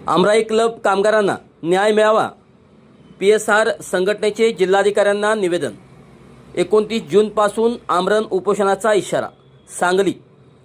आमराई club कामगारांना न्याय मिळावा, PSR संघटनेचे जिल्हाधिकाऱ्यांना निवेदन। 29 जूनपासून आमरण उपोषणाचा इशारा। सांगली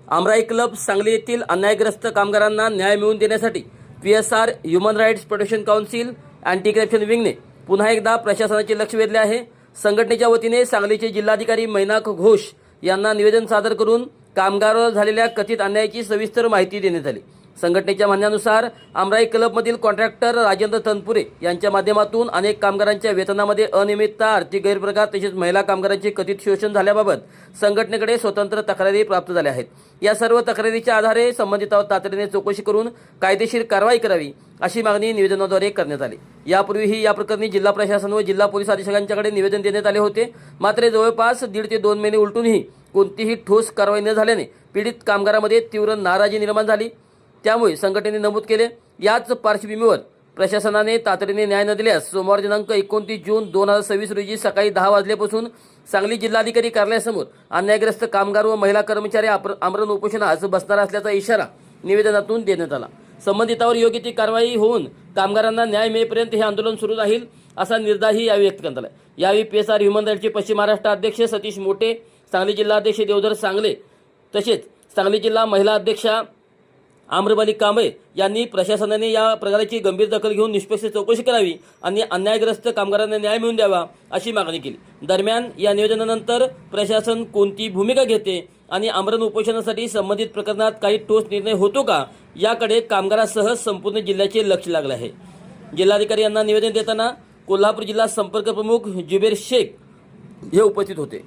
आमराई क्लब सांगली येथील अन्यायग्रस्त कामगारांना न्याय मिळवून देण्यासाठी PSR human rights protection council anti corruption विंगने पुन्हा एकदा प्रशासनाचे लक्ष वेधले आहे। संघटनेच्या वतीने सांगलीचे जिल्हाधिकारी मैनाक घोष यांना निवेदन सादर करून कामगारांवर झालेल्या कथित अन्यायाची सविस्तर माहिती देण्यात आली। संघटनेच्या म्हणण्यानुसार आमराई क्लबमधील कॉन्ट्रॅक्टर राजेंद्र तनपुरे यांच्या माध्यमातून अनेक कामगारांच्या वेतनामध्ये अनियमितता, आर्थिक गैरप्रकार तसेच महिला कामगारांचे कथित शोषण झाल्याबाबत संघटनेकडे स्वतंत्र तक्रारी प्राप्त झाल्या आहेत। या सर्व तक्रारीच्या आधारे संबंधितांवर तातडीने चौकशी करून कायदेशीर कारवाई करावी अशी मागणी निवेदनाद्वारे करण्यात आली। यापूर्वीही या प्रकरणी जिल्हा प्रशासन व जिल्हा पोलीस अधीक्षकांच्याकडे निवेदन देण्यात आले होते, मात्र जवळपास 1.5 ते 2 महिने उलटूनही कोणतीही ठोस कारवाई न झाल्याने पीडित कामगारांमध्ये तीव्र नाराजी निर्माण झाली। त्यामुळे संघटनेने नमूद केले, याच पार्श्वभूमीवर प्रशासनाने तातडीने न्याय न दिल्यास सोमवार दिनांक 29 जून 2026 रोजी सकाळी 10 वाजल्यापासून सांगली जिल्हाधिकारी कार्यालयासमोर अन्यायग्रस्त कामगार व महिला कर्मचारी आमरण उपोषणास बसणार असल्याचा इशारा निवेदनातून देण्यात आला। संबंधितांवर योग्य ती कारवाई होऊन कामगारांना न्याय मिळेपर्यंत हे आंदोलन सुरू राहील असा निर्धारही यावेळी व्यक्त करण्यात आला। यावेळी PSR ह्युमन राईट्सचे पश्चिम महाराष्ट्र अध्यक्ष सतीश मोटे, सांगली जिल्हा अध्यक्ष देवधर सांगले तसेच सांगली जिल्हा महिला अध्यक्षा आम्रपाली कांबळे यांनी प्रशासनाने या प्रकाराची गंभीर दखल घेऊन निष्पक्ष चौकशी करावी आणि अन्यायग्रस्त कामगारांना न्याय मिळवून द्यावा अशी मागणी केली। दरम्यान या निवेदनानंतर प्रशासन कोणती भूमिका घेते आणि आमरण उपोषणासाठी संबंधित प्रकरणात काही ठोस निर्णय होतो का याकडे कामगारांसह संपूर्ण जिल्ह्याचे लक्ष लागले आहे। जिल्हाधिकारी यांना निवेदन देताना कोल्हापूर जिल्हा संपर्क प्रमुख जुबेर शेख हे उपस्थित होते।